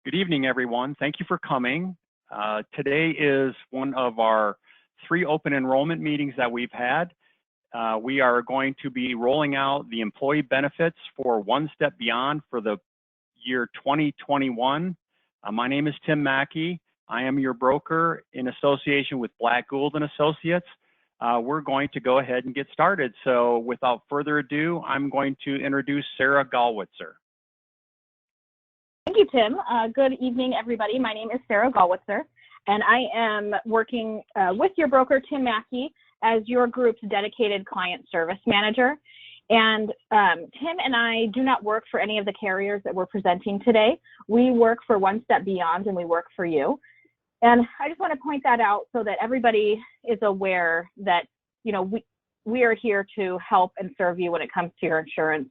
Good evening, everyone. Thank you for coming. Today is one of our 3 open enrollment meetings that we've had. We are going to be rolling out the employee benefits for One Step Beyond for the year 2021. My name is Tim Mackey. I am your broker in association with Black Gould and Associates. We're going to go ahead and get started. So without further ado, I'm going to introduce Sarah Gallwitzer. Thank you, Tim. Good evening, everybody. My name is Sarah Gallwitzer, and I am working with your broker, Tim Mackey, as your group's dedicated client service manager. And Tim and I do not work for any of the carriers that we're presenting today. We work for One Step Beyond, and we work for you. And I just want to point that out so that everybody is aware that, you know, we are here to help and serve you when it comes to your insurance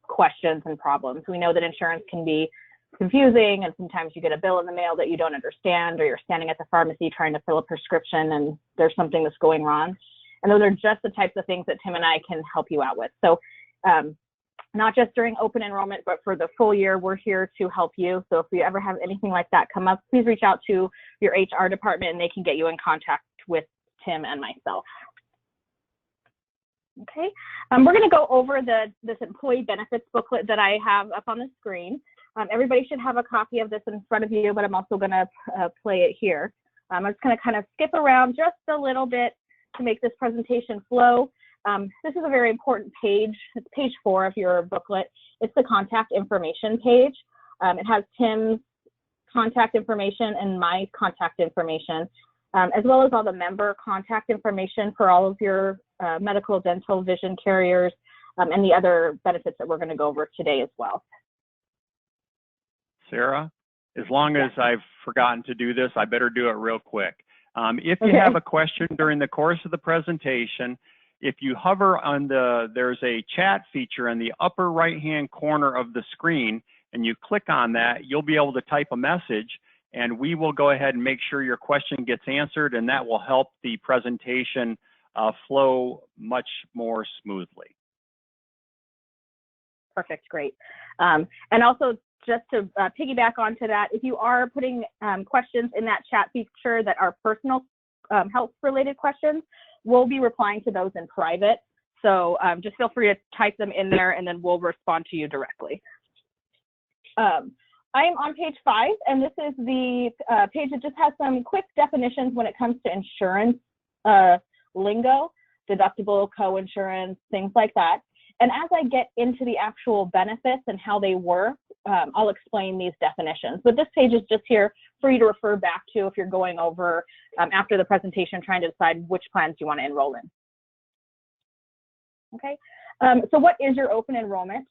questions and problems. We know that insurance can be confusing, and sometimes you get a bill in the mail that you don't understand, or you're standing at the pharmacy trying to fill a prescription and there's something that's going wrong. And those are just the types of things that Tim and I can help you out with. So not just during open enrollment, but for the full year, we're here to help you. So if you ever have anything like that come up, please reach out to your HR department and they can get you in contact with Tim and myself. Okay, we're going to go over this employee benefits booklet that I have up on the screen. Everybody should have a copy of this in front of you, but I'm also going to play it here. I'm just going to kind of skip around just a little bit to make this presentation flow. This is a very important page. It's page 4 of your booklet. It's the contact information page. It has Tim's contact information and my contact information, as well as all the member contact information for all of your medical, dental, vision carriers, and the other benefits that we're going to go over today as well. Sarah, as long as I've forgotten to do this, I better do it real quick. If you have a question during the course of the presentation, if you hover on there's a chat feature in the upper right-hand corner of the screen, and you click on that, you'll be able to type a message, and we will go ahead and make sure your question gets answered, and that will help the presentation flow much more smoothly. Perfect, great. And also, just to piggyback onto that, if you are putting questions in that chat feature that are personal health-related questions, we'll be replying to those in private. So just feel free to type them in there, and then we'll respond to you directly. I am on page 5, and this is the page that just has some quick definitions when it comes to insurance lingo, deductible, co-insurance, things like that. And as I get into the actual benefits and how they work, I'll explain these definitions. But this page is just here for you to refer back to if you're going over after the presentation trying to decide which plans you want to enroll in. Okay, so what is your open enrollment?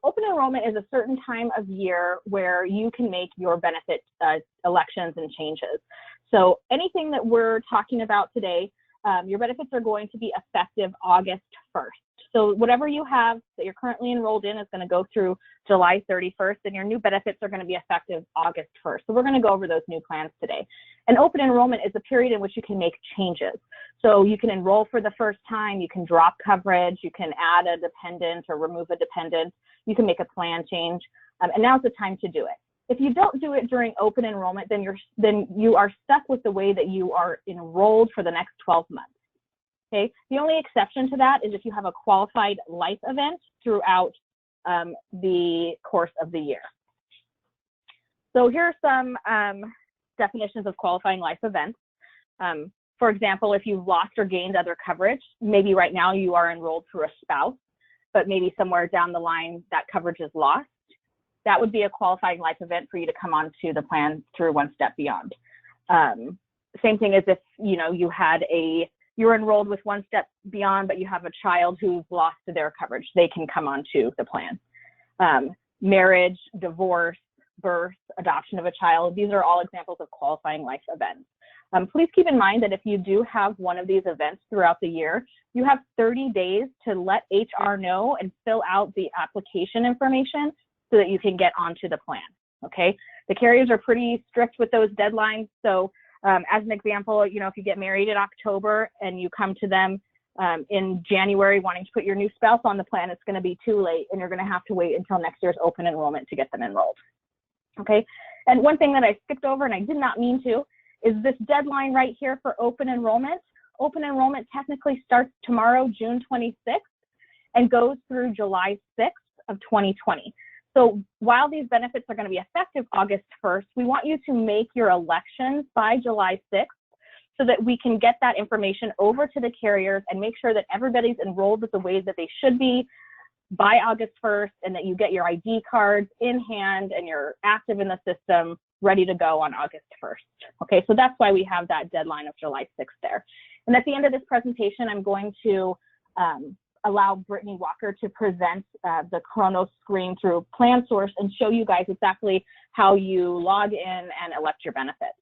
Open enrollment is a certain time of year where you can make your benefit elections and changes. So anything that we're talking about today, your benefits are going to be effective August 1st. So whatever you have that you're currently enrolled in is going to go through July 31st, and your new benefits are going to be effective August 1st. So we're going to go over those new plans today. And open enrollment is a period in which you can make changes. So you can enroll for the first time, you can drop coverage, you can add a dependent or remove a dependent, you can make a plan change, and now's the time to do it. If you don't do it during open enrollment, then you are stuck with the way that you are enrolled for the next 12 months. Okay, the only exception to that is if you have a qualified life event throughout the course of the year. So here are some definitions of qualifying life events. For example, if you've lost or gained other coverage, maybe right now you are enrolled through a spouse, but maybe somewhere down the line that coverage is lost, that would be a qualifying life event for you to come onto the plan through One Step Beyond. Same thing as if you're enrolled with One Step Beyond, but you have a child who's lost their coverage, they can come onto the plan. Marriage, divorce, birth, adoption of a child, these are all examples of qualifying life events. Please keep in mind that if you do have one of these events throughout the year, you have 30 days to let HR know and fill out the application information so that you can get onto the plan, okay? The carriers are pretty strict with those deadlines, so as an example, you know, if you get married in October and you come to them in January wanting to put your new spouse on the plan, it's going to be too late, and you're going to have to wait until next year's open enrollment to get them enrolled. Okay, And one thing that I skipped over, and I did not mean to, is this deadline right here for open enrollment. Open enrollment technically starts tomorrow, June 26th, and goes through July 6th of 2020. So while these benefits are going to be effective August 1st, we want you to make your elections by July 6th so that we can get that information over to the carriers and make sure that everybody's enrolled the way that they should be by August 1st, and that you get your ID cards in hand and you're active in the system, ready to go on August 1st. Okay, so that's why we have that deadline of July 6th there. And at the end of this presentation, I'm going to allow Brittany Walker to present the Chrono screen through PlanSource and show you guys exactly how you log in and elect your benefits.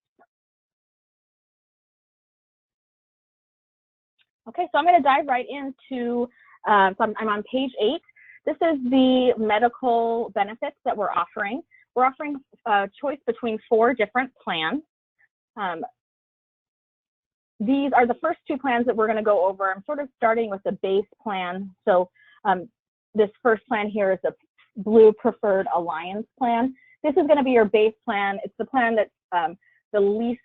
Okay, so I'm going to dive right into, so I'm on page 8. This is the medical benefits that we're offering. We're offering a choice between 4 different plans. These are the first 2 plans that we're going to go over. I'm sort of starting with the base plan. So this first plan here is the Blue Preferred Alliance plan. This is going to be your base plan. It's the plan that's the least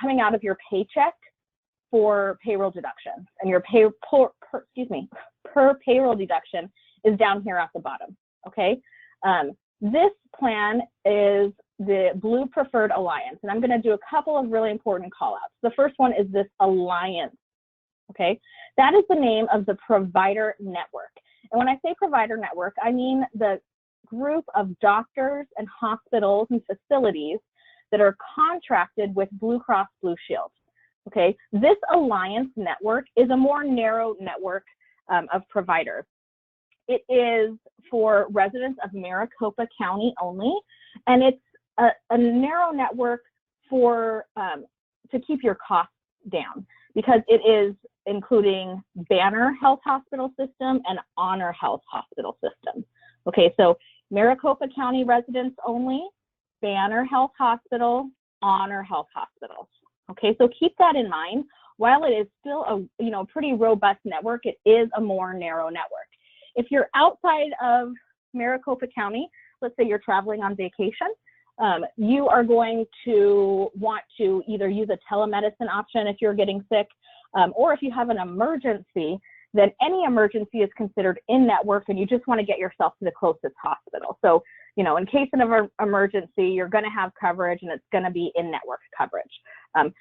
coming out of your paycheck for payroll deductions, and your per payroll deduction is down here at the bottom. Okay, this plan is the Blue Preferred Alliance, and I'm going to do a couple of really important call outs. The first one is this alliance. Okay, that is the name of the provider network, and when I say provider network, I mean the group of doctors and hospitals and facilities that are contracted with Blue Cross Blue Shield. Okay, this alliance network is a more narrow network of providers. It is for residents of Maricopa County only, and it's a narrow network for to keep your costs down, because it is including Banner Health Hospital System and Honor Health Hospital System. Okay, so Maricopa County residents only, Banner Health Hospital, Honor Health Hospitals. Okay, so keep that in mind. While it is still a pretty robust network, it is a more narrow network. If you're outside of Maricopa County, let's say you're traveling on vacation, you are going to want to either use a telemedicine option if you're getting sick, or if you have an emergency, then any emergency is considered in-network, and you just want to get yourself to the closest hospital. So, in case of an emergency, you're going to have coverage, and it's going to be in-network coverage.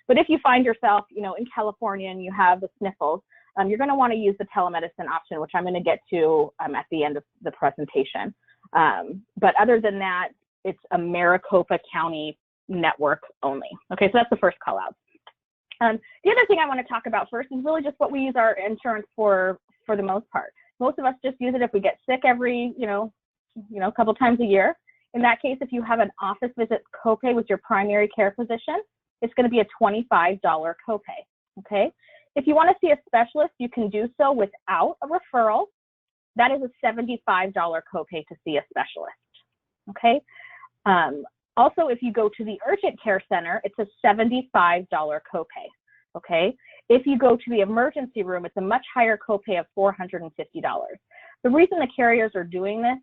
But if you find yourself, in California and you have the sniffles, you're going to want to use the telemedicine option, which I'm going to get to at the end of the presentation. But other than that, it's a Maricopa County network only. Okay, so that's the first call out. The other thing I want to talk about first is really just what we use our insurance for the most part. Most of us just use it if we get sick every, a couple times a year. In that case, if you have an office visit copay with your primary care physician, it's going to be a $25 copay. Okay. If you want to see a specialist, you can do so without a referral. That is a $75 copay to see a specialist. Okay. Also, if you go to the urgent care center, it's a $75 copay. Okay. If you go to the emergency room, it's a much higher copay of $450. The reason the carriers are doing this,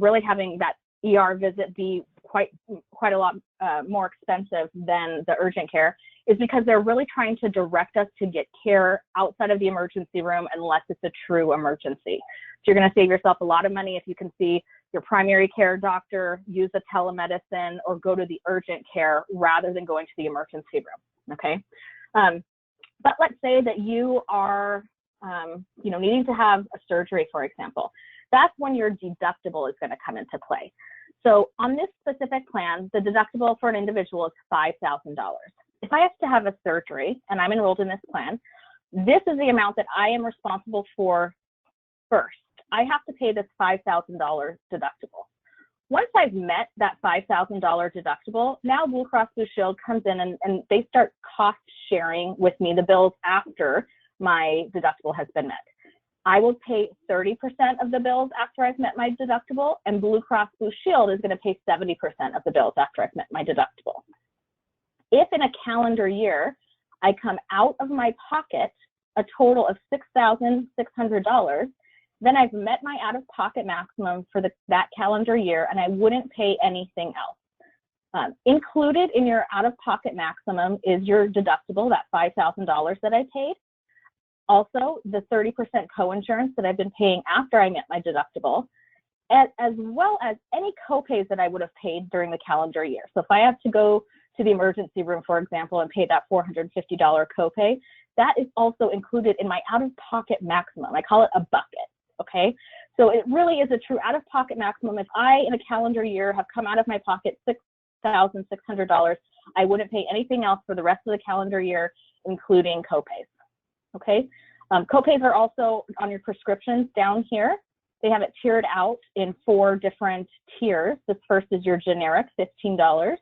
really having that ER visit be quite a lot more expensive than the urgent care, is because they're really trying to direct us to get care outside of the emergency room unless it's a true emergency. So you're going to save yourself a lot of money if you can see your primary care doctor, use a telemedicine, or go to the urgent care rather than going to the emergency room. Okay. But let's say that you are, needing to have a surgery, for example. That's when your deductible is going to come into play. So on this specific plan, the deductible for an individual is $5,000. If I have to have a surgery and I'm enrolled in this plan, this is the amount that I am responsible for first. I have to pay this $5,000 deductible. Once I've met that $5,000 deductible, now Blue Cross Blue Shield comes in and they start cost sharing with me the bills after my deductible has been met. I will pay 30% of the bills after I've met my deductible, and Blue Cross Blue Shield is going to pay 70% of the bills after I've met my deductible. If in a calendar year I come out of my pocket a total of $6,600, then I've met my out-of-pocket maximum for that calendar year, and I wouldn't pay anything else. Included in your out-of-pocket maximum is your deductible, that $5,000 that I paid. Also, the 30% coinsurance that I've been paying after I met my deductible, as well as any copays that I would have paid during the calendar year. So if I have to go to the emergency room, for example, and pay that $450 copay, that is also included in my out-of-pocket maximum. I call it a bucket, okay? So it really is a true out-of-pocket maximum. If I, in a calendar year, have come out of my pocket $6,600, I wouldn't pay anything else for the rest of the calendar year, including copays, okay? Copays are also on your prescriptions down here. They have it tiered out in 4 different tiers. This first is your generic, $15.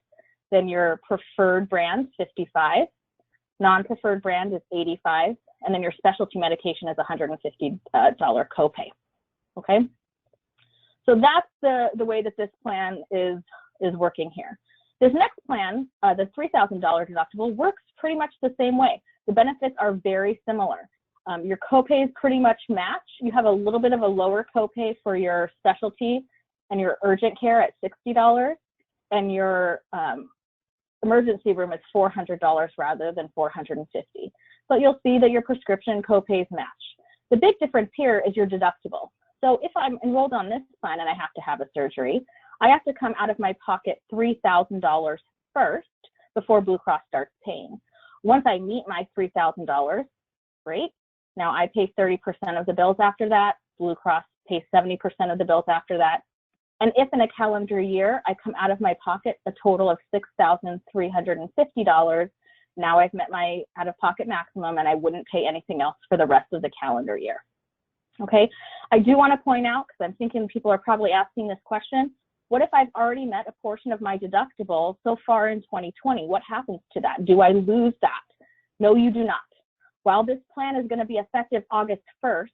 Then your preferred brand, $55. Non-preferred brand is $85. And then your specialty medication is $150 copay. Okay? So that's the way that this plan is working here. This next plan, the $3,000 deductible, works pretty much the same way. The benefits are very similar. Your copays pretty much match. You have a little bit of a lower copay for your specialty and your urgent care at $60, and your emergency room is $400 rather than $450. But you'll see that your prescription copays match. The big difference here is your deductible. So if I'm enrolled on this plan and I have to have a surgery, I have to come out of my pocket $3,000 first before Blue Cross starts paying. Once I meet my $3,000, great. Now I pay 30% of the bills after that. Blue Cross pays 70% of the bills after that. And if in a calendar year I come out of my pocket a total of $6,350, now I've met my out-of-pocket maximum and I wouldn't pay anything else for the rest of the calendar year. Okay, I do want to point out, because I'm thinking people are probably asking this question, what if I've already met a portion of my deductible so far in 2020? What happens to that? Do I lose that? No, you do not. While this plan is going to be effective August 1st,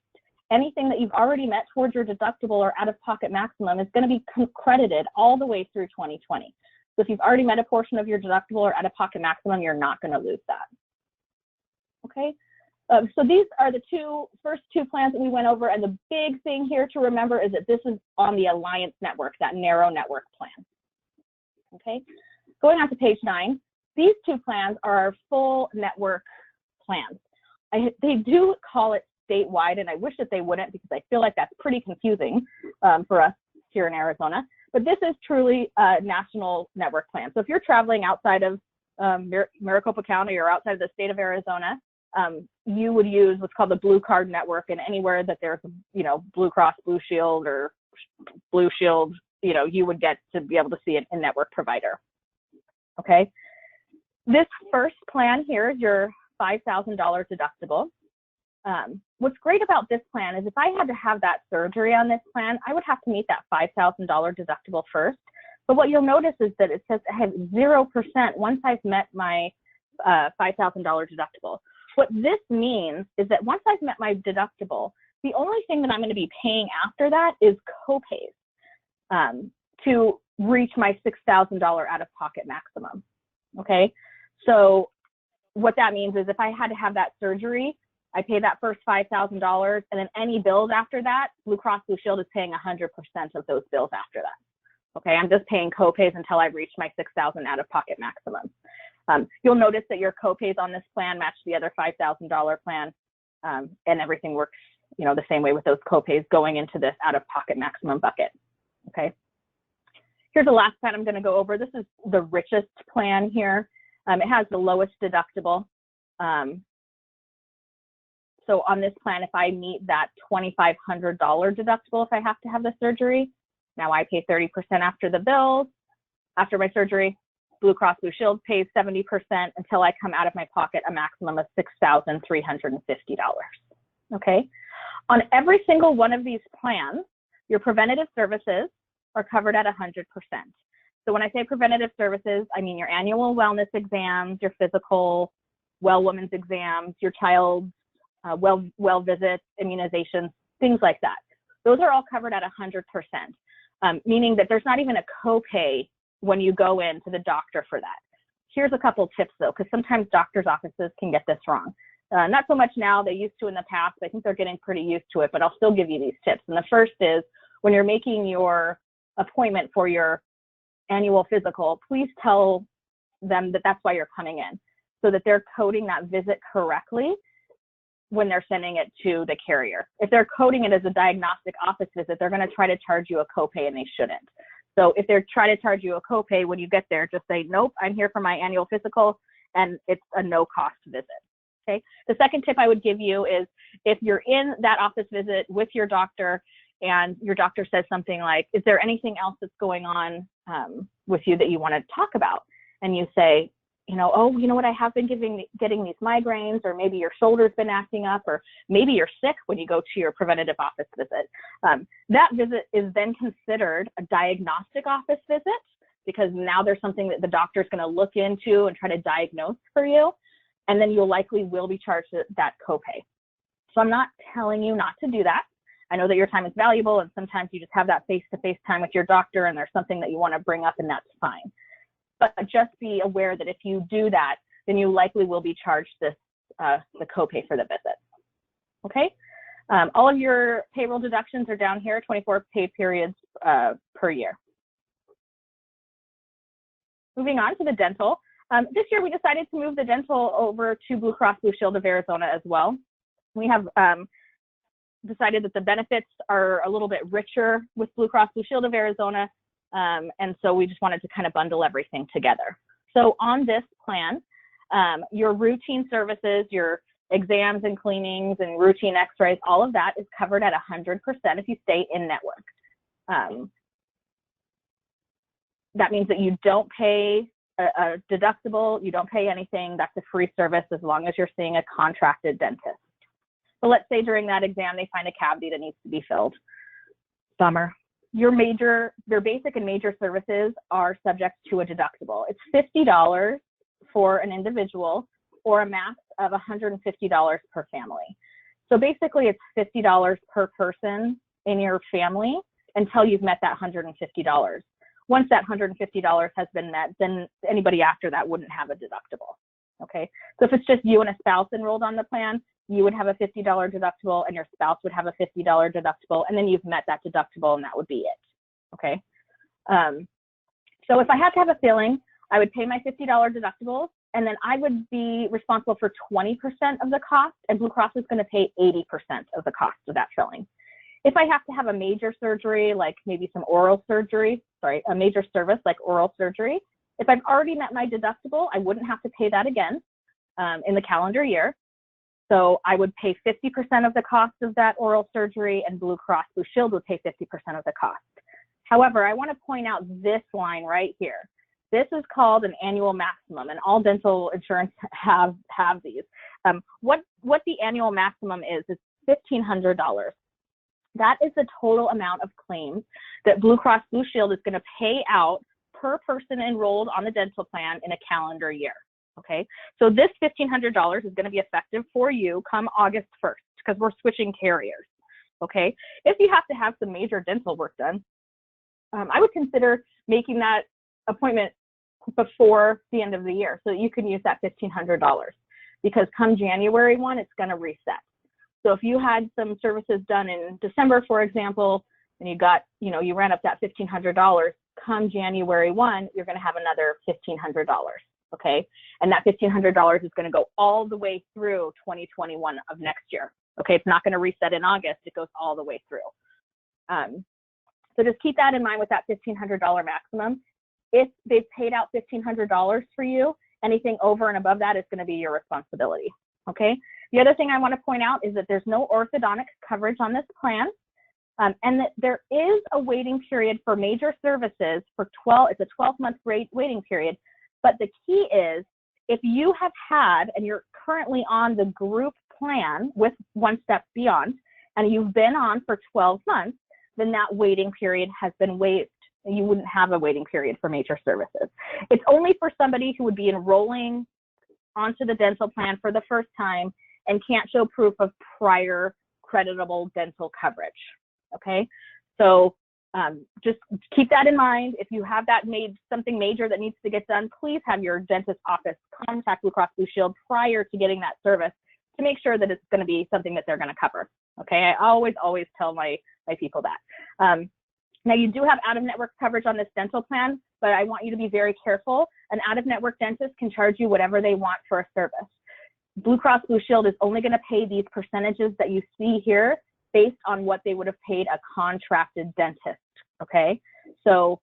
anything that you've already met towards your deductible or out-of-pocket maximum is going to be credited all the way through 2020. So if you've already met a portion of your deductible or out-of-pocket maximum, you're not going to lose that. Okay, so these are the first two plans that we went over, and the big thing here to remember is that this is on the Alliance network, that narrow network plan. Okay, going on to page 9, these 2 plans are our full network plans. They do call it statewide, and I wish that they wouldn't, because I feel like that's pretty confusing for us here in Arizona. But this is truly a national network plan. So if you're traveling outside of Maricopa County or outside of the state of Arizona, you would use what's called the Blue Card network, and anywhere that there's, Blue Cross Blue Shield or Blue Shield, you would get to be able to see an in-network provider. Okay. This first plan here is your $5,000 deductible. What's great about this plan is if I had to have that surgery on this plan, I would have to meet that $5,000 deductible first. But what you'll notice is that it says I have 0% once I've met my $5,000 deductible. What this means is that once I've met my deductible, the only thing that I'm going to be paying after that is copays to reach my $6,000 out-of-pocket maximum. Okay, so what that means is if I had to have that surgery, I pay that first $5,000, and then any bills after that, Blue Cross Blue Shield is paying 100% of those bills after that. Okay, I'm just paying copays until I've reached my $6,000 out-of-pocket maximum. You'll notice that your copays on this plan match the other $5,000 plan, and everything works, the same way with those copays going into this out-of-pocket maximum bucket. Okay. Here's the last plan I'm going to go over. This is the richest plan here. It has the lowest deductible. So on this plan, if I meet that $2,500 deductible, if I have to have the surgery, now I pay 30% after the bills. After my surgery, Blue Cross Blue Shield pays 70% until I come out of my pocket a maximum of $6,350. Okay. On every single one of these plans, your preventative services are covered at 100%. So when I say preventative services, I mean your annual wellness exams, your physical well woman's exams, your child's well visits, immunizations, things like that. Those are all covered at 100%, meaning that there's not even a copay when you go in to the doctor for that. Here's a couple tips though, because sometimes doctors' offices can get this wrong. Not so much now, they used to in the past. I think they're getting pretty used to it, but I'll still give you these tips. And the first is when you're making your appointment for your annual physical, please tell them that that's why you're coming in, so that they're coding that visit correctly when they're sending it to the carrier. If they're coding it as a diagnostic office visit, they're going to try to charge you a copay, and they shouldn't. So if they're trying to charge you a copay, when you get there, just say, nope, I'm here for my annual physical, and it's a no-cost visit. Okay. The second tip I would give you is, if you're in that office visit with your doctor and your doctor says something like, is there anything else that's going on with you that you want to talk about? And you say, oh, you know what, I have been getting these migraines, or maybe your shoulder's been acting up, or maybe you're sick when you go to your preventative office visit. That visit is then considered a diagnostic office visit, because now there's something that the doctor's going to look into and try to diagnose for you, and then you likely will be charged that copay. So I'm not telling you not to do that. I know that your time is valuable, and sometimes you just have that face-to-face time with your doctor, and there's something that you want to bring up, and that's fine. But just be aware that if you do that, then you likely will be charged the copay for the visit. Okay? All of your payroll deductions are down here, 24 pay periods per year. Moving on to the dental. This year we decided to move the dental over to Blue Cross Blue Shield of Arizona as well. We have decided that the benefits are a little bit richer with Blue Cross Blue Shield of Arizona. And so we just wanted to kind of bundle everything together. So on this plan, your routine services, your exams and cleanings and routine x-rays, all of that is covered at 100% if you stay in network. That means that you don't pay a deductible, you don't pay anything. That's a free service as long as you're seeing a contracted dentist. So let's say during that exam they find a cavity that needs to be filled. Bummer. Your basic and major services are subject to a deductible. It's $50 for an individual, or a max of $150 per family. So basically it's $50 per person in your family until you've met that $150. Once that $150 has been met, then anybody after that wouldn't have a deductible. Okay, so if it's just you and a spouse enrolled on the plan, you would have a $50 deductible, and your spouse would have a $50 deductible, and then you've met that deductible, and that would be it. Okay. So if I had to have a filling, I would pay my $50 deductible, and then I would be responsible for 20% of the cost, and Blue Cross is going to pay 80% of the cost of that filling. If I have to have a major surgery, like maybe some oral surgery, a major service like oral surgery, if I've already met my deductible, I wouldn't have to pay that again in the calendar year. So I would pay 50% of the cost of that oral surgery, and Blue Cross Blue Shield would pay 50% of the cost. However, I want to point out this line right here. This is called an annual maximum, and all dental insurance have these. What the annual maximum is $1,500. That is the total amount of claims that Blue Cross Blue Shield is going to pay out per person enrolled on the dental plan in a calendar year. Okay, so this $1,500 is going to be effective for you come August 1st, because we're switching carriers. Okay, if you have to have some major dental work done, I would consider making that appointment before the end of the year so that you can use that $1,500, because come January 1, it's going to reset. So if you had some services done in December, for example, and you ran up that $1,500, come January 1, you're going to have another $1,500. Okay, and that $1,500 is going to go all the way through 2021 of next year. Okay, it's not going to reset in August, it goes all the way through. So just keep that in mind with that $1,500 maximum. If they've paid out $1,500 for you, anything over and above that is going to be your responsibility. Okay, the other thing I want to point out is that there's no orthodontic coverage on this plan, and that there is a waiting period for major services for it's a 12-month waiting period. But the key is, if you have had, and you're currently on the group plan with One Step Beyond, and you've been on for 12 months, then that waiting period has been waived. You wouldn't have a waiting period for major services. It's only for somebody who would be enrolling onto the dental plan for the first time and can't show proof of prior creditable dental coverage. Okay, so just keep that in mind. If you have something major that needs to get done, please have your dentist office contact Blue Cross Blue Shield prior to getting that service to make sure that it's going to be something that they're going to cover. Okay, I always tell my people that. Now, you do have out-of-network coverage on this dental plan, but I want you to be very careful. An out-of-network dentist can charge you whatever they want for a service. Blue Cross Blue Shield is only going to pay these percentages that you see here based on what they would have paid a contracted dentist, okay? So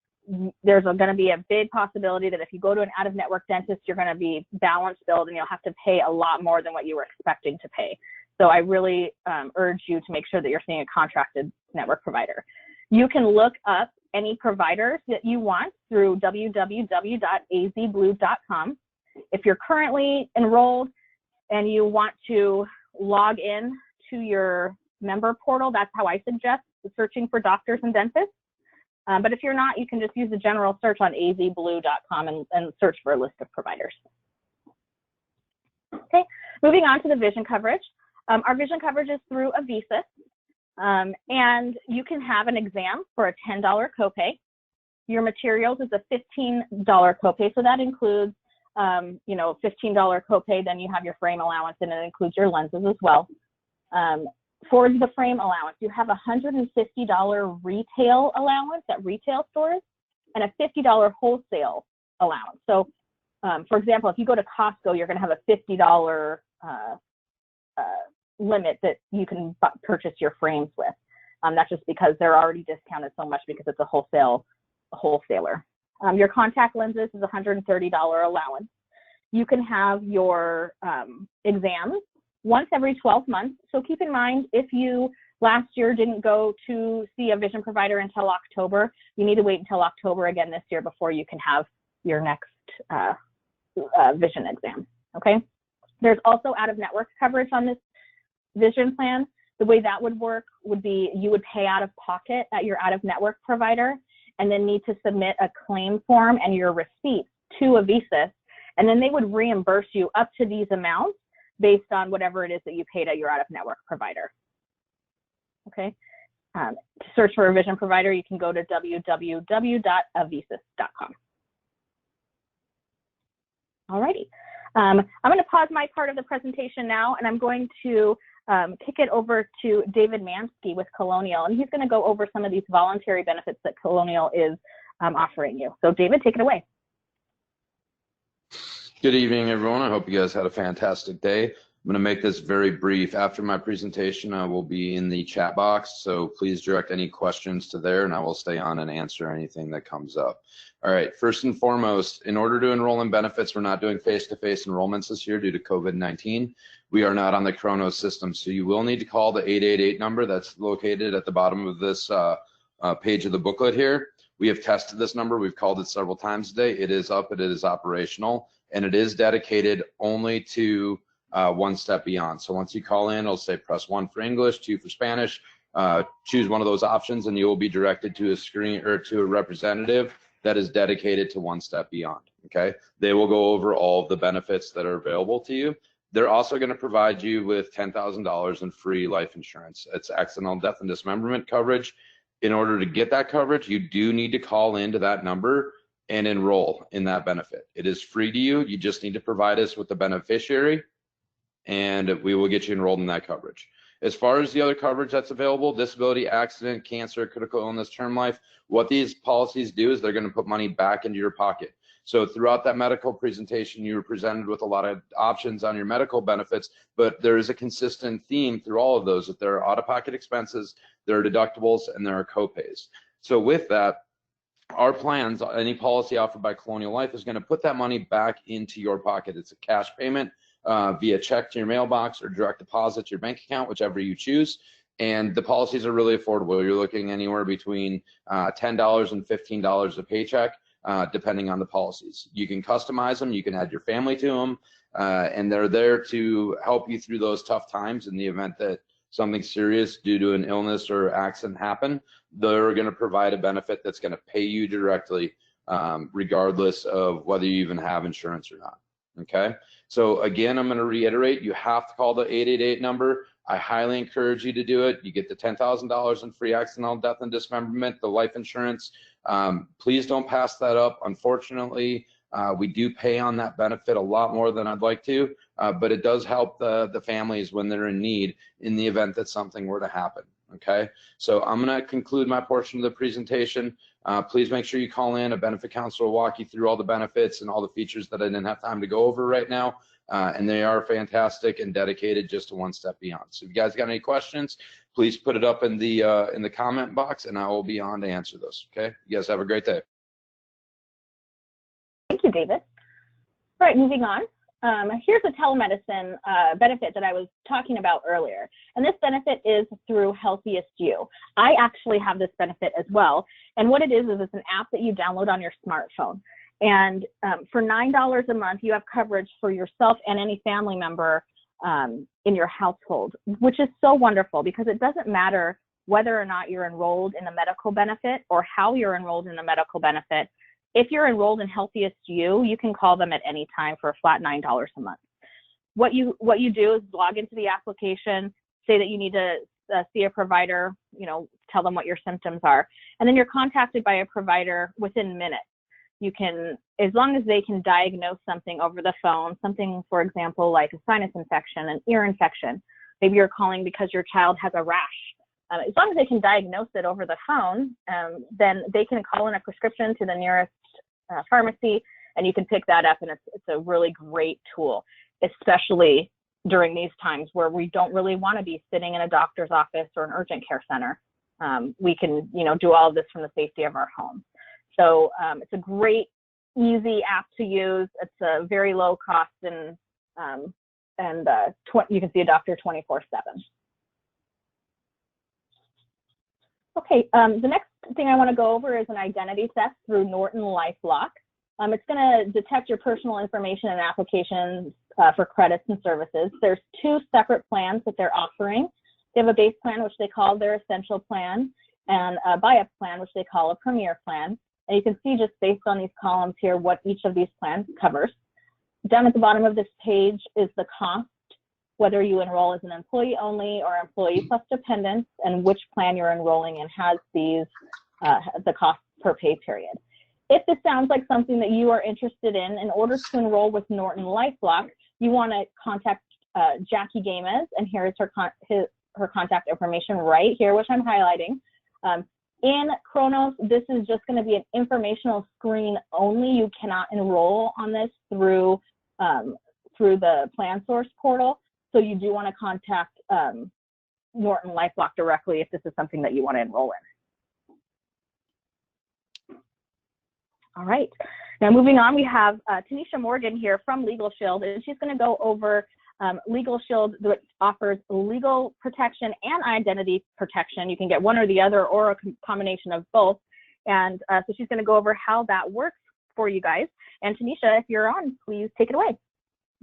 there's going to be a big possibility that if you go to an out-of-network dentist, you're going to be balance billed and you'll have to pay a lot more than what you were expecting to pay. So I really urge you to make sure that you're seeing a contracted network provider. You can look up any providers that you want through www.azblue.com. If you're currently enrolled and you want to log in to your member portal, that's how I suggest searching for doctors and dentists. But if you're not, you can just use the general search on azblue.com and search for a list of providers. Okay, moving on to the vision coverage. Our vision coverage is through Avisus. And you can have an exam for a $10 copay. Your materials is a $15 copay, so that includes, you know, $15 copay. Then you have your frame allowance, and it includes your lenses as well. For the frame allowance, you have a $150 retail allowance at retail stores and a $50 wholesale allowance. So, for example, if you go to Costco, you're going to have a $50 limit that you can purchase your frames with. That's just because they're already discounted so much because it's a wholesaler. Your contact lenses is a $130 allowance. You can have your exams once every 12 months. So keep in mind, if you last year didn't go to see a vision provider until October, you need to wait until October again this year before you can have your next vision exam, okay? There's also out-of-network coverage on this vision plan. The way that would work would be you would pay out of pocket at your out-of-network provider and then need to submit a claim form and your receipt to Avisus, and then they would reimburse you up to these amounts based on whatever it is that you paid at your out-of-network provider. Okay. To search for a vision provider, you can go to www.avisus.com. Alrighty. I'm going to pause my part of the presentation now, and I'm going to kick it over to David Mansky with Colonial, and he's going to go over some of these voluntary benefits that Colonial is offering you. So David, take it away. Good evening, everyone. I hope you guys had a fantastic day. I'm going to make this very brief. After my presentation, I will be in the chat box, so please direct any questions to there, and I will stay on and answer anything that comes up. All right, first and foremost, in order to enroll in benefits, we're not doing face-to-face enrollments this year due to COVID-19. We are not on the Chronos system, so you will need to call the 888 number that's located at the bottom of this page of the booklet here. We have tested this number. We've called it several times today. It is up, it is operational, and it is dedicated only to One Step Beyond. So once you call in, it'll say press 1 for English, 2 for Spanish. Choose one of those options, and you will be directed to a screen or to a representative that is dedicated to One Step Beyond. Okay, they will go over all of the benefits that are available to you. They're also going to provide you with $10,000 in free life insurance. It's accidental death and dismemberment coverage. In order to get that coverage, you do need to call into that number and enroll in that benefit. It is free to you. You just need to provide us with the beneficiary, and we will get you enrolled in that coverage. As far as the other coverage that's available, disability, accident, cancer, critical illness, term life, what these policies do is they're going to put money back into your pocket. So throughout that medical presentation, you were presented with a lot of options on your medical benefits, but there is a consistent theme through all of those, that there are out-of-pocket expenses, there are deductibles, and there are copays. So with that, our plans, any policy offered by Colonial Life is going to put that money back into your pocket. It's a cash payment via check to your mailbox or direct deposit to your bank account, whichever you choose. And the policies are really affordable. You're looking anywhere between $10 and $15 a paycheck, depending on the policies. You can customize them, you can add your family to them, and they're there to help you through those tough times in the event that something serious due to an illness or accident happen. They're going to provide a benefit that's going to pay you directly, regardless of whether you even have insurance or not. Okay, so again, I'm going to reiterate, you have to call the 888 number. I highly encourage you to do it. You get the $10,000 in free accidental death and dismemberment, the life insurance. Please don't pass that up. Unfortunately, we do pay on that benefit a lot more than I'd like to, but it does help the families when they're in need in the event that something were to happen. Okay, so I'm going to conclude my portion of the presentation. Please make sure you call in. A benefit counselor will walk you through all the benefits and all the features that I didn't have time to go over right now. And they are fantastic and dedicated just to one step beyond. So if you guys got any questions, please put it up in the comment box, and I will be on to answer those. Okay, you guys have a great day. Thank you, David. All right, moving on. Here's a telemedicine benefit that I was talking about earlier. And this benefit is through Healthiest You. I actually have this benefit as well. And what it is it's an app that you download on your smartphone. And for $9 a month, you have coverage for yourself and any family member in your household, which is so wonderful because it doesn't matter whether or not you're enrolled in a medical benefit or how you're enrolled in a medical benefit. If you're enrolled in Healthiest You, you can call them at any time for a flat $9 a month. What you do is log into the application, say that you need to see a provider, tell them what your symptoms are, and then you're contacted by a provider within minutes. You can, as long as they can diagnose something over the phone, something, for example, like a sinus infection, an ear infection, maybe you're calling because your child has a rash. As long as they can diagnose it over the phone, then they can call in a prescription to the nearest pharmacy, and you can pick that up, and it's a really great tool, especially during these times where we don't really want to be sitting in a doctor's office or an urgent care center. We can, do all of this from the safety of our home. So it's a great, easy app to use. It's a very low cost, and you can see a doctor 24/7. Okay, the next thing I want to go over is an identity theft through Norton LifeLock. It's going to detect your personal information and applications for credits and services. There's two separate plans that they're offering. They have a base plan, which they call their essential plan, and a buy-up plan, which they call a premier plan. And you can see just based on these columns here what each of these plans covers. Down at the bottom of this page is the cost, whether you enroll as an employee only or employee plus dependents, and which plan you're enrolling in has these the cost per pay period. If this sounds like something that you are interested in order to enroll with Norton LifeLock, you want to contact Jackie Gamez, and here is her contact information right here, which I'm highlighting. In Kronos, this is just going to be an informational screen only. You cannot enroll on this through the Plan Source portal. So you do want to contact Norton LifeLock directly if this is something that you want to enroll in. All right. Now moving on, we have Tanisha Morgan here from Legal Shield, and she's going to go over Legal Shield, which offers legal protection and identity protection. You can get one or the other or a combination of both. And so she's going to go over how that works for you guys. And Tanisha, if you're on, please take it away.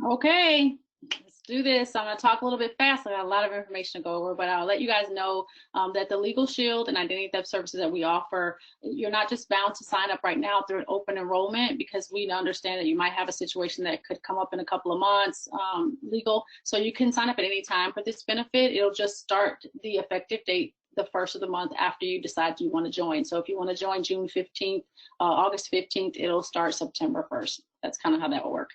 Okay. Let's do this. I'm going to talk a little bit fast. I got a lot of information to go over, but I'll let you guys know that the Legal Shield and identity theft services that we offer, you're not just bound to sign up right now through an open enrollment, because we understand that you might have a situation that could come up in a couple of months, legal. So you can sign up at any time for this benefit. It'll just start the effective date the first of the month after you decide you want to join. So if you want to join June 15th, August 15th, it'll start September 1st. That's kind of how that will work.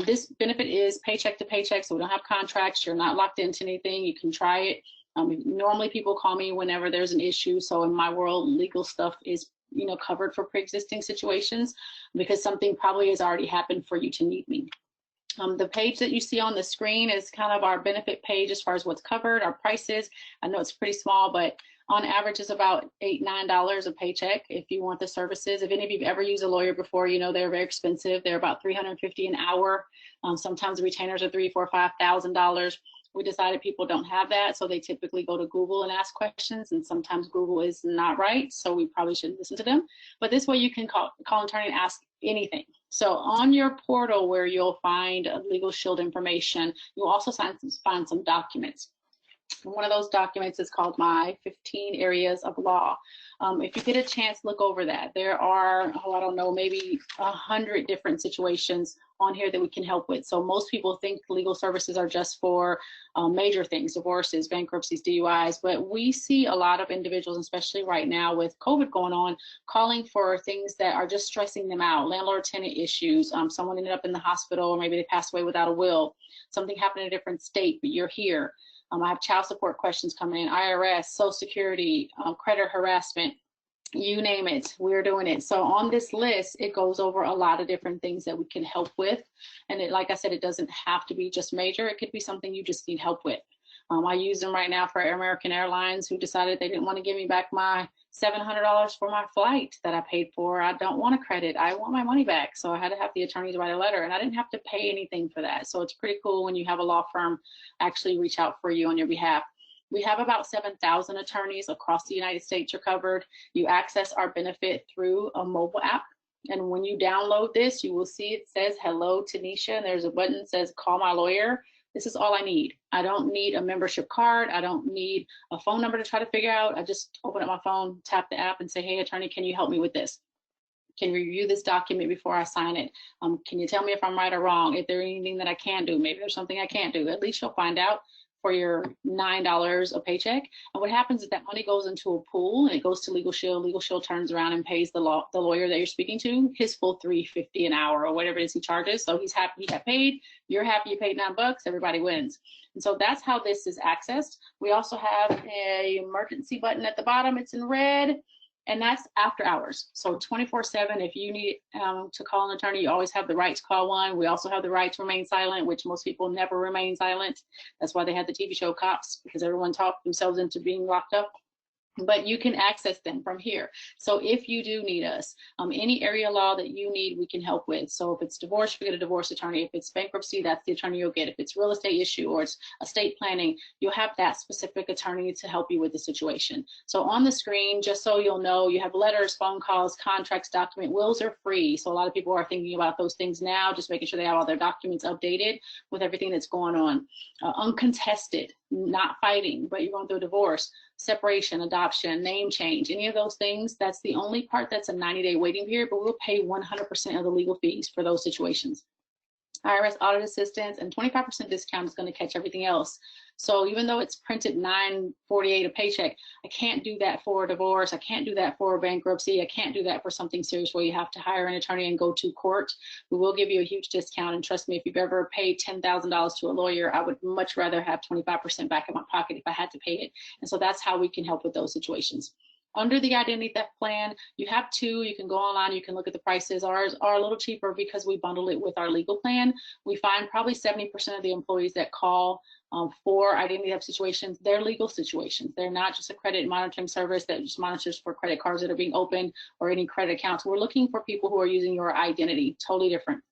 This benefit is paycheck to paycheck, so we don't have contracts. You're not locked into anything. You can try it. Normally people call me whenever there's an issue. So in my world, legal stuff is covered for pre-existing situations, because something probably has already happened for you to need me. The page that you see on the screen is kind of our benefit page as far as what's covered, our prices. I know it's pretty small, but on average it's about $8, $9 a paycheck if you want the services. If any of you've ever used a lawyer before, you know they're very expensive. They're about $350 an hour. Sometimes the retainers are $3,000, $4,000, $5,000. We decided people don't have that, so they typically go to Google and ask questions, and sometimes Google is not right, so we probably shouldn't listen to them. But this way you can call an attorney and ask anything. So on your portal where you'll find Legal Shield information, you'll also find some documents. One of those documents is called My 15 Areas of Law. If you get a chance, look over that. There are, I don't know, maybe 100 different situations on here that we can help with. So most people think legal services are just for major things, divorces, bankruptcies, DUIs, but we see a lot of individuals, especially right now with COVID going on, calling for things that are just stressing them out. Landlord-tenant issues, someone ended up in the hospital, or maybe they passed away without a will, something happened in a different state, but you're here. I have child support questions coming in, IRS, Social Security, credit harassment, you name it, we're doing it. So on this list, it goes over a lot of different things that we can help with. And it, like I said, it doesn't have to be just major. It could be something you just need help with. I use them right now for American Airlines, who decided they didn't want to give me back my $700 for my flight that I paid for. I don't want a credit. I want my money back. So I had to have the attorneys write a letter, and I didn't have to pay anything for that. So it's pretty cool when you have a law firm actually reach out for you on your behalf. We have about 7,000 attorneys across the United States are covered. You access our benefit through a mobile app. And when you download this, you will see it says, hello, Tanisha, and there's a button that says, call my lawyer. This is all I need. I don't need a membership card. I don't need a phone number to try to figure out. I just open up my phone, tap the app, and say, hey, attorney, can you help me with this? Can you review this document before I sign it? Can you tell me if I'm right or wrong? If there's anything that I can't do, maybe there's something I can't do. At least you'll find out for your $9 a paycheck. And what happens is that money goes into a pool and it goes to Legal Shield. Legal Shield turns around and pays the lawyer that you're speaking to his full $3.50 an hour or whatever it is he charges. So he's happy he got paid. You're happy you paid $9. Everybody wins. And so that's how this is accessed. We also have an emergency button at the bottom. It's in red. And that's after hours. So 24/7, if you need to call an attorney, you always have the right to call one. We also have the right to remain silent, which most people never remain silent. That's why they had the TV show Cops, because everyone talked themselves into being locked up. But you can access them from here. So if you do need us, any area law that you need, we can help with. So if it's divorce, you get a divorce attorney. If it's bankruptcy, that's the attorney you'll get. If it's real estate issue or it's estate planning, you'll have that specific attorney to help you with the situation. So on the screen, just so you'll know, you have letters, phone calls, contracts, document. Wills are free. So a lot of people are thinking about those things now, just making sure they have all their documents updated with everything that's going on. Uncontested, not fighting, but you're going through a divorce, separation, adoption, name change, any of those things, that's the only part that's a 90-day waiting period, but we'll pay 100% of the legal fees for those situations. IRS audit assistance and 25% discount is going to catch everything else. So even though it's printed $9.48 a paycheck, I can't do that for a divorce. I can't do that for a bankruptcy. I can't do that for something serious where you have to hire an attorney and go to court. We will give you a huge discount. And trust me, if you've ever paid $10,000 to a lawyer, I would much rather have 25% back in my pocket if I had to pay it. And so that's how we can help with those situations. Under the identity theft plan, you have two. You can go online, you can look at the prices. Ours are a little cheaper because we bundle it with our legal plan. We find probably 70% of the employees that call for identity theft situations, they're legal situations. They're not just a credit monitoring service that just monitors for credit cards that are being opened or any credit accounts. We're looking for people who are using your identity, totally different.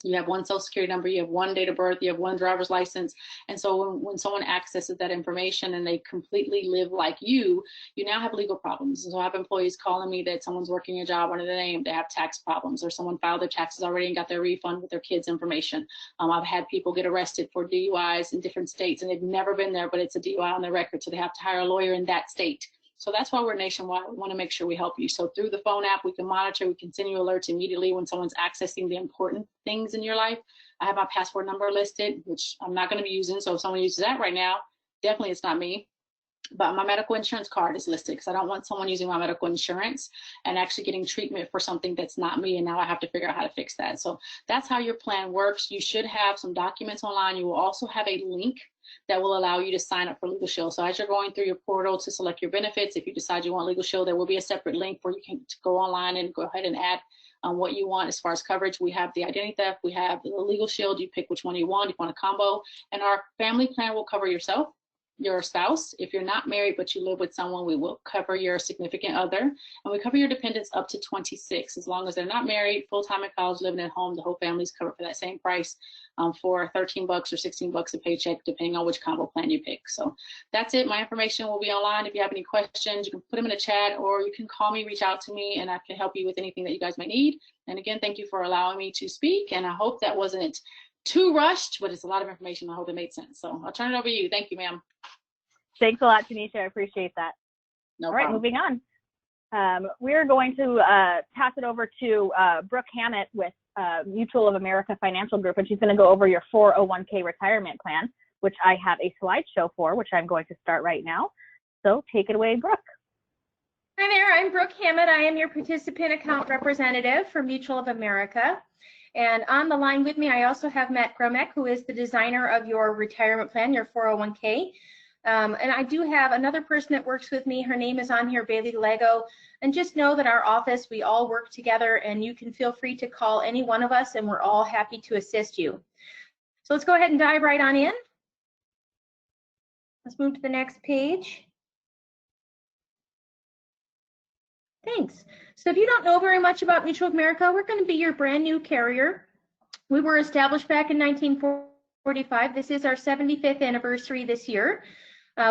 You have one social security number, you have one date of birth, you have one driver's license. And so when someone accesses that information and they completely live like you now have legal problems. And so I have employees calling me that someone's working a job under their name, they have tax problems, or someone filed their taxes already and got their refund with their kids' information. I've had people get arrested for DUIs in different states and they've never been there, but it's a DUI on their record. So they have to hire a lawyer in that state. So that's why we're nationwide. We want to make sure we help you. So through the phone app, we can monitor, we can send you alerts immediately when someone's accessing the important things in your life. I have my passport number listed, which I'm not going to be using. So if someone uses that right now, definitely it's not me. But my medical insurance card is listed because I don't want someone using my medical insurance and actually getting treatment for something that's not me. And now I have to figure out how to fix that. So that's how your plan works. You should have some documents online. You will also have a link that will allow you to sign up for Legal Shield. So as you're going through your portal to select your benefits, if you decide you want Legal Shield, there will be a separate link where you can go online and go ahead and add what you want as far as coverage. We have the identity theft, we have the Legal Shield. You pick which one you want. If you want a combo, and our family plan will cover yourself, your spouse. If you're not married but you live with someone, we will cover your significant other, and we cover your dependents up to 26, as long as they're not married, full-time in college, living at home. The whole family's covered for that same price, for $13 or $16 a paycheck, depending on which combo plan you pick. So that's it. My information will be online. If you have any questions, you can put them in the chat, or you can call me, reach out to me, and I can help you with anything that you guys might need. And again, thank you for allowing me to speak, and I hope that wasn't too rushed, but it's a lot of information. I hope it made sense. So I'll turn it over to you. Thank you, ma'am. Thanks a lot, Tanisha. I appreciate that. No All right, problem. moving on. We're going to pass it over to Brooke Hammett with Mutual of America Financial Group, and she's going to go over your 401k retirement plan, which I have a slideshow for, which I'm going to start right now. So take it away, Brooke. Hi there, I'm Brooke Hammett. I am your participant account representative for Mutual of America. And on the line with me, I also have Matt Gromek, who is the designer of your retirement plan, your 401k. And I do have another person that works with me. Her name is on here, Bailey Lego. And just know that our office, we all work together, and you can feel free to call any one of us, and we're all happy to assist you. So let's go ahead and dive right on in. Let's move to the next page. Thanks. So if you don't know very much about Mutual of America, we're going to be your brand new carrier. We were established back in 1945. This is our 75th anniversary this year.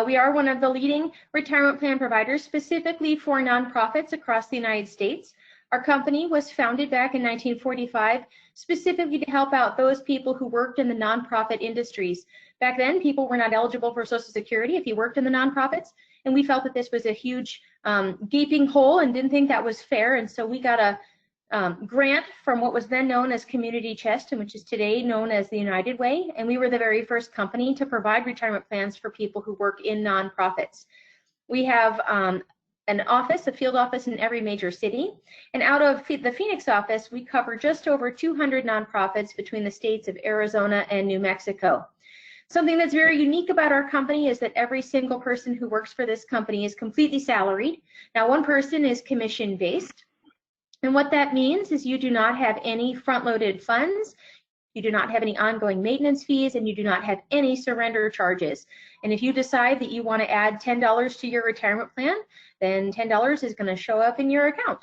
We are one of the leading retirement plan providers specifically for nonprofits across the United States. Our company was founded back in 1945 specifically to help out those people who worked in the nonprofit industries. Back then, people were not eligible for Social Security if you worked in the nonprofits, and we felt that this was a huge gaping hole and didn't think that was fair, and so we got a grant from what was then known as Community Chest, and which is today known as the United Way, and we were the very first company to provide retirement plans for people who work in nonprofits. We have an office, a field office in every major city, and out of the Phoenix office, we cover just over 200 nonprofits between the states of Arizona and New Mexico. Something that's very unique about our company is that every single person who works for this company is completely salaried. Now, one person is commission-based, and what that means is you do not have any front-loaded funds, you do not have any ongoing maintenance fees, and you do not have any surrender charges. And if you decide that you want to add $10 to your retirement plan, then $10 is going to show up in your account.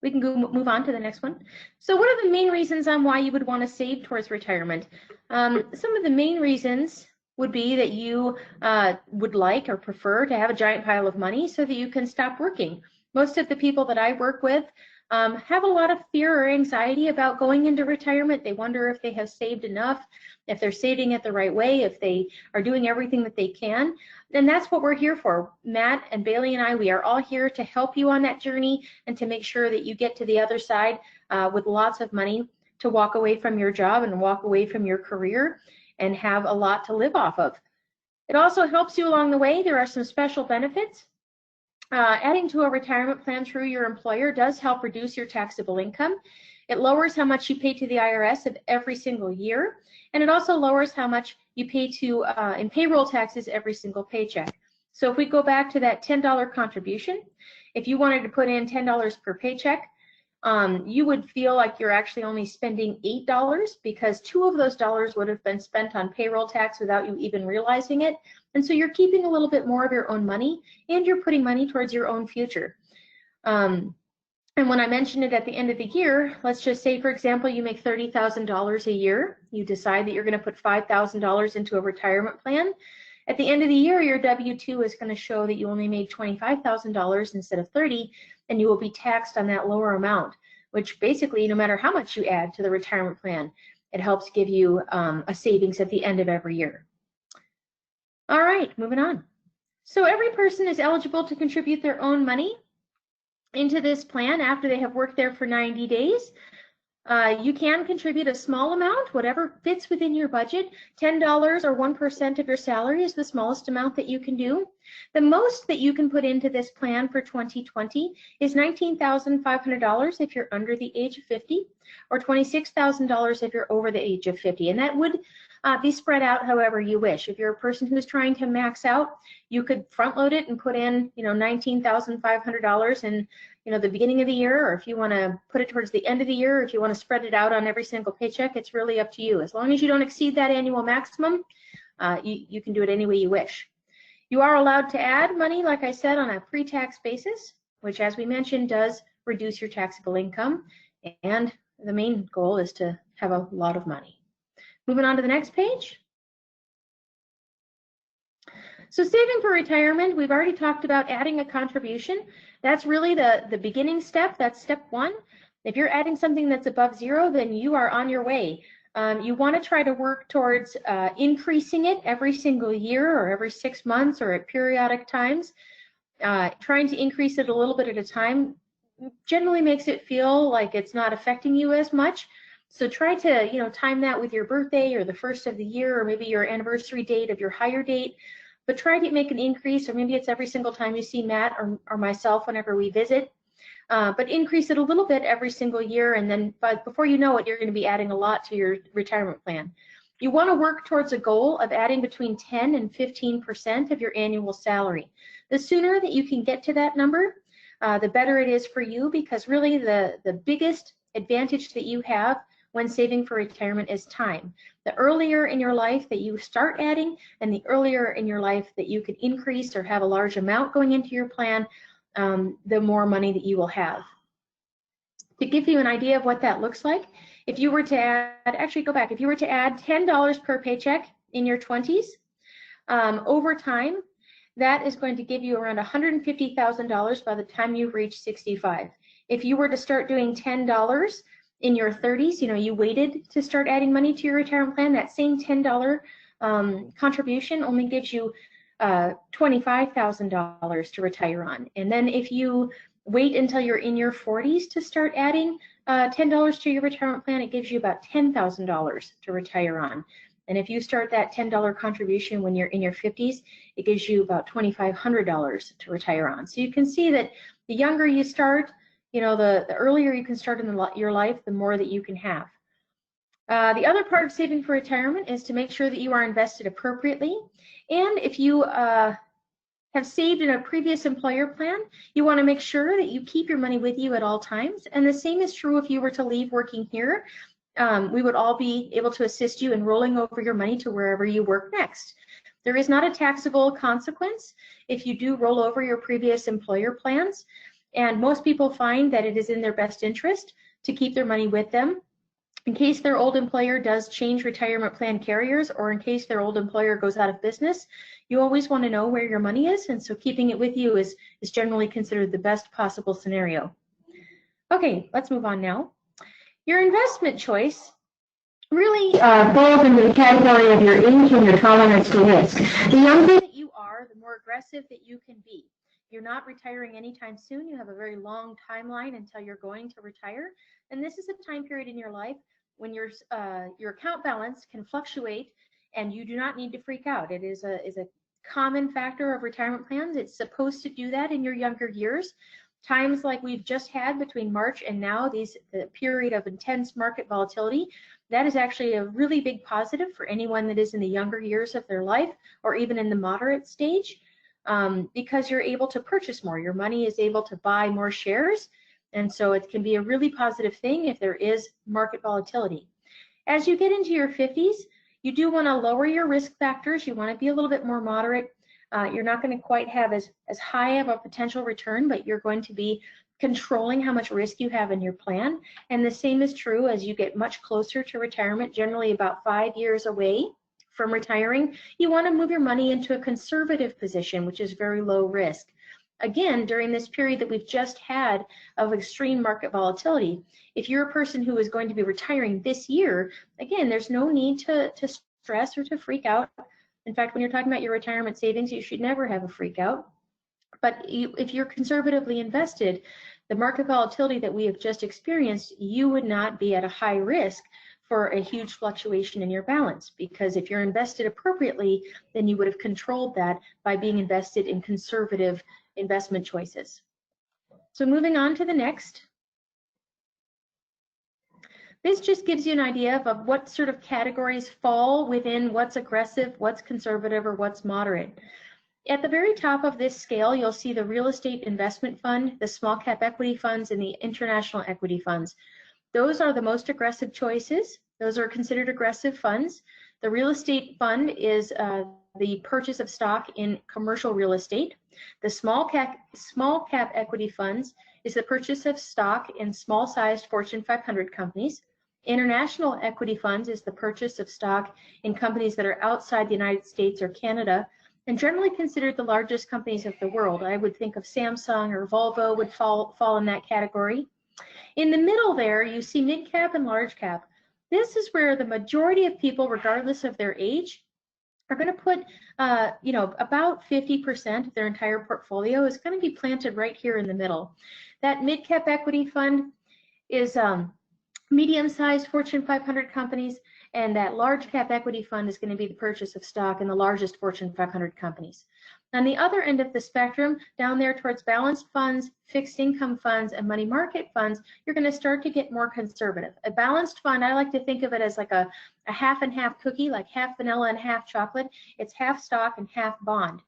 We can move on to the next one. So what are the main reasons on why you would want to save towards retirement? Some of the main reasons would be that you would like or prefer to have a giant pile of money so that you can stop working. Most of the people that I work with have a lot of fear or anxiety about going into retirement. They wonder if they have saved enough, if they're saving it the right way, if they are doing everything that they can. And that's what we're here for. Matt and Bailey and I, we are all here to help you on that journey and to make sure that you get to the other side with lots of money to walk away from your job and walk away from your career and have a lot to live off of. It also helps you along the way. There are some special benefits. Adding to a retirement plan through your employer does help reduce your taxable income. It lowers how much you pay to the IRS of every single year, and it also lowers how much you pay to in payroll taxes every single paycheck. So if we go back to that $10 contribution, if you wanted to put in $10 per paycheck, you would feel like you're actually only spending $8 because 2 of those dollars would have been spent on payroll tax without you even realizing it. And so you're keeping a little bit more of your own money and you're putting money towards your own future. And when I mentioned it at the end of the year, let's just say, for example, you make $30,000 a year. You decide that you're going to put $5,000 into a retirement plan. At the end of the year, your W-2 is going to show that you only made $25,000 instead of $30,000, and you will be taxed on that lower amount, which basically, no matter how much you add to the retirement plan, it helps give you a savings at the end of every year. All right, moving on. So every person is eligible to contribute their own money into this plan after they have worked there for 90 days. You can contribute a small amount, whatever fits within your budget. $10 or 1% of your salary is the smallest amount that you can do. The most that you can put into this plan for 2020 is $19,500 if you're under the age of 50, or $26,000 if you're over the age of 50. And that would be spread out however you wish. If you're a person who's trying to max out, you could front load it and put in, $19,500 in, the beginning of the year, or if you want to put it towards the end of the year, or if you want to spread it out on every single paycheck, it's really up to you. As long as you don't exceed that annual maximum, you can do it any way you wish. You are allowed to add money, like I said, on a pre-tax basis, which, as we mentioned, does reduce your taxable income. And the main goal is to have a lot of money. Moving on to the next page. So saving for retirement, we've already talked about adding a contribution. That's really the beginning step. That's step one. If you're adding something that's above 0, then you are on your way. You want to try to work towards increasing it every single year or every 6 months or at periodic times. Trying to increase it a little bit at a time generally makes it feel like it's not affecting you as much. So try to, time that with your birthday or the first of the year, or maybe your anniversary date of your hire date. But try to make an increase, or maybe it's every single time you see Matt or myself whenever we visit. But increase it a little bit every single year, and then before you know it, you're going to be adding a lot to your retirement plan. You want to work towards a goal of adding between 10 and 15% of your annual salary. The sooner that you can get to that number, the better it is for you, because really the biggest advantage that you have when saving for retirement is time. The earlier in your life that you start adding, and the earlier in your life that you can increase or have a large amount going into your plan, the more money that you will have. To give you an idea of what that looks like, if you were to add, actually go back, if you were to add $10 per paycheck in your 20s, over time, that is going to give you around $150,000 by the time you reach 65. If you were to start doing $10 in your 30s, you waited to start adding money to your retirement plan, that same $10 contribution only gives you $25,000 to retire on. And then if you wait until you're in your 40s to start adding $10 to your retirement plan, it gives you about $10,000 to retire on. And if you start that $10 contribution when you're in your 50s, it gives you about $2,500 to retire on. So you can see that the younger you start, the earlier you can start in your life, the more that you can have. The other part of saving for retirement is to make sure that you are invested appropriately. And if you have saved in a previous employer plan, you want to make sure that you keep your money with you at all times. And the same is true if you were to leave working here. We would all be able to assist you in rolling over your money to wherever you work next. There is not a taxable consequence if you do roll over your previous employer plans, and most people find that it is in their best interest to keep their money with them in case their old employer does change retirement plan carriers, or in case their old employer goes out of business. You always want to know where your money is, and so keeping it with you is generally considered the best possible scenario. Okay, let's move on now. Your investment choice really falls into the category of your age and your tolerance to risk. The younger that you are, the more aggressive that you can be. You're not retiring anytime soon. You have a very long timeline until you're going to retire. And this is a time period in your life when your account balance can fluctuate, and you do not need to freak out. It is a common factor of retirement plans. It's supposed to do that in your younger years. Times like we've just had between March and now, the period of intense market volatility, that is actually a really big positive for anyone that is in the younger years of their life, or even in the moderate stage, because you're able to purchase more. Your money is able to buy more shares, and so it can be a really positive thing if there is market volatility. As you get into your 50s, you do want to lower your risk factors. You want to be a little bit more moderate. You're not going to quite have as high of a potential return, but you're going to be controlling how much risk you have in your plan. And the same is true as you get much closer to retirement, generally about 5 years away from retiring. You want to move your money into a conservative position, which is very low risk. Again, during this period that we've just had of extreme market volatility, if you're a person who is going to be retiring this year, again, there's no need to stress or to freak out. In fact, when you're talking about your retirement savings, you should never have a freak out. But if you're conservatively invested, the market volatility that we have just experienced, you would not be at a high risk for a huge fluctuation in your balance, because if you're invested appropriately, then you would have controlled that by being invested in conservative investment choices. So moving on to the next. This just gives you an idea of what sort of categories fall within what's aggressive, what's conservative, or what's moderate. At the very top of this scale, you'll see the real estate investment fund, the small cap equity funds, and the international equity funds. Those are the most aggressive choices. Those are considered aggressive funds. The real estate fund is the purchase of stock in commercial real estate. The small cap equity funds is the purchase of stock in small-sized Fortune 500 companies. International equity funds is the purchase of stock in companies that are outside the United States or Canada, and generally considered the largest companies of the world. I would think of Samsung or Volvo would fall in that category. In the middle there, you see mid-cap and large cap. This is where the majority of people, regardless of their age, are going to put, about 50% of their entire portfolio is going to be planted right here in the middle. That mid-cap equity fund is medium-sized Fortune 500 companies, and that large cap equity fund is going to be the purchase of stock in the largest Fortune 500 companies. On the other end of the spectrum, down there towards balanced funds, fixed income funds, and money market funds, you're going to start to get more conservative. A balanced fund, I like to think of it as like a half and half cookie, like half vanilla and half chocolate. It's half stock and half bond.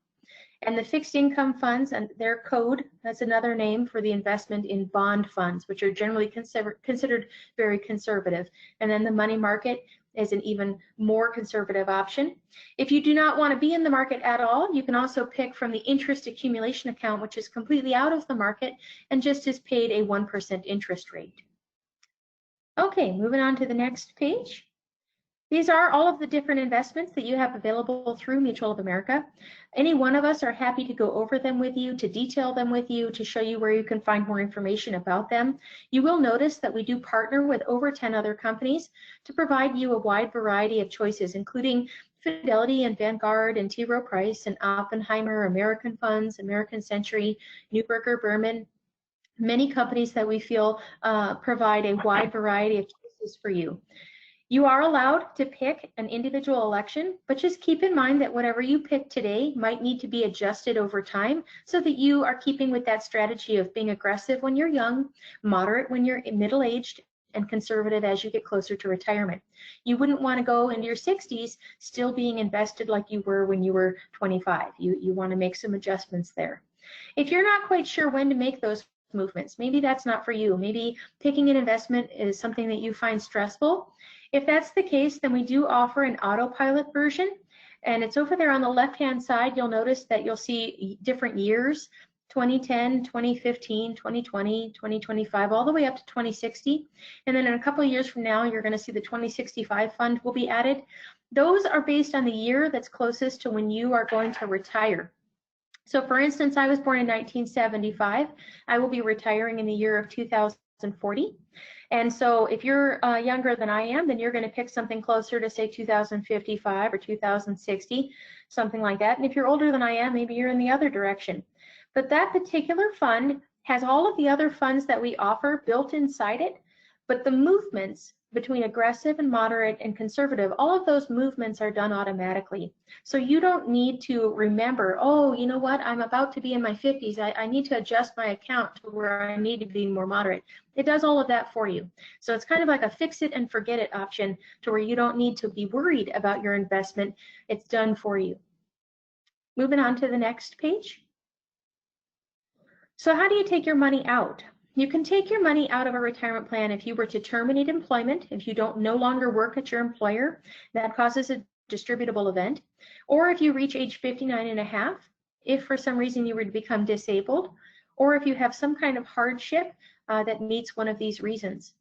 And the fixed income funds and their code, that's another name for the investment in bond funds, which are generally considered very conservative. And then the money market is an even more conservative option. If you do not want to be in the market at all, you can also pick from the interest accumulation account, which is completely out of the market and just is paid a 1% interest rate. Okay, moving on to the next page. These are all of the different investments that you have available through Mutual of America. Any one of us are happy to go over them with you, to detail them with you, to show you where you can find more information about them. You will notice that we do partner with over 10 other companies to provide you a wide variety of choices, including Fidelity and Vanguard and T. Rowe Price and Oppenheimer, American Funds, American Century, Neuberger Berman, many companies that we feel provide a wide variety of choices for you. You are allowed to pick an individual election, but just keep in mind that whatever you pick today might need to be adjusted over time so that you are keeping with that strategy of being aggressive when you're young, moderate when you're middle-aged, and conservative as you get closer to retirement. You wouldn't want to go into your 60s still being invested like you were when you were 25. You want to make some adjustments there. If you're not quite sure when to make those movements, maybe that's not for you. Maybe picking an investment is something that you find stressful. If that's the case, then we do offer an autopilot version, and it's over there on the left-hand side. You'll notice that you'll see different years, 2010, 2015, 2020, 2025, all the way up to 2060. And then in a couple of years from now, you're going to see the 2065 fund will be added. Those are based on the year that's closest to when you are going to retire. So for instance, I was born in 1975. I will be retiring in the year of 2040. And so if you're younger than I am, then you're going to pick something closer to, say, 2055 or 2060, something like that. And if you're older than I am, maybe you're in the other direction. But that particular fund has all of the other funds that we offer built inside it, but the movements between aggressive and moderate and conservative, all of those movements are done automatically. So you don't need to remember, oh, you know what, I'm about to be in my 50s. I need to adjust my account to where I need to be more moderate. It does all of that for you. So it's kind of like a fix it and forget it option to where you don't need to be worried about your investment. It's done for you. Moving on to the next page. So how do you take your money out? You can take your money out of a retirement plan if you were to terminate employment, if you don't no longer work at your employer, that causes a distributable event, or if you reach age 59 and a half, if for some reason you were to become disabled, or if you have some kind of hardship that meets one of these reasons.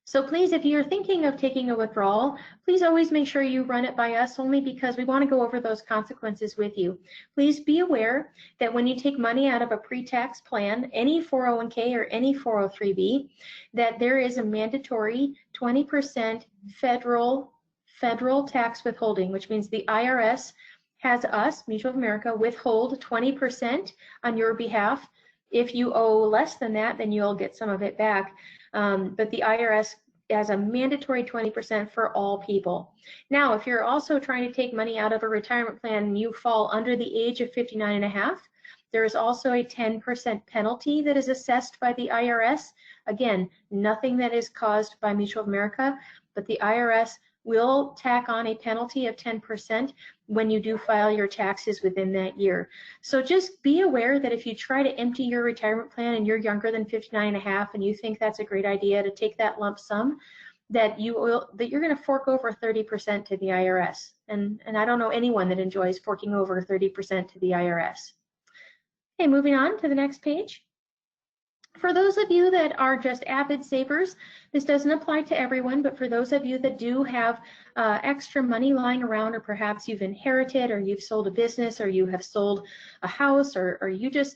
So please, if you're thinking of taking a withdrawal, please always make sure you run it by us, only because we want to go over those consequences with you. Please be aware that when you take money out of a pre-tax plan, any 401k or any 403b, that there is a mandatory 20% federal tax withholding, which means the IRS has us, Mutual of America, withhold 20% on your behalf. If you owe less than that, then you'll get some of it back. But the IRS has a mandatory 20% for all people. Now, if you're also trying to take money out of a retirement plan and you fall under the age of 59 and a half, there is also a 10% penalty that is assessed by the IRS. Again, nothing that is caused by Mutual of America, but the IRS will tack on a penalty of 10% when you do file your taxes within that year. So just be aware that if you try to empty your retirement plan and you're younger than 59 and a half and you think that's a great idea to take that lump sum, that you're going to fork over 30% to the IRS. And I don't know anyone that enjoys forking over 30% to the IRS. Okay, moving on to the next page. For those of you that are just avid savers, this doesn't apply to everyone, but for those of you that do have extra money lying around, or perhaps you've inherited, or you've sold a business, or you have sold a house, or you just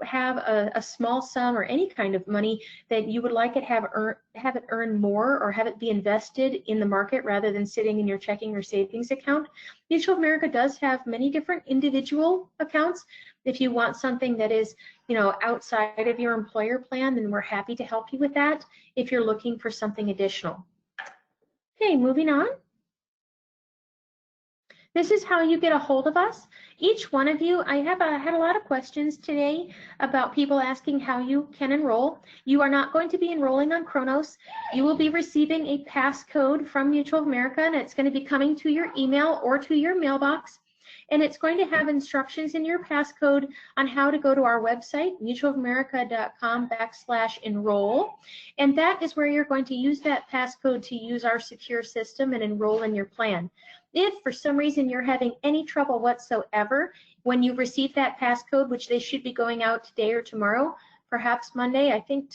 have a small sum or any kind of money that you would like it have it earn more, or have it be invested in the market rather than sitting in your checking or savings account, Mutual of America does have many different individual accounts. If you want something that is, outside of your employer plan, then we're happy to help you with that if you're looking for something additional. Okay, moving on. This is how you get a hold of us. Each one of you, I have had a lot of questions today about people asking how you can enroll. You are not going to be enrolling on Kronos. You will be receiving a passcode from Mutual of America, and it's going to be coming to your email or to your mailbox. And it's going to have instructions in your passcode on how to go to our website, mutualofamerica.com/enroll. And that is where you're going to use that passcode to use our secure system and enroll in your plan. If for some reason you're having any trouble whatsoever when you receive that passcode, which they should be going out today or tomorrow, perhaps Monday, I think,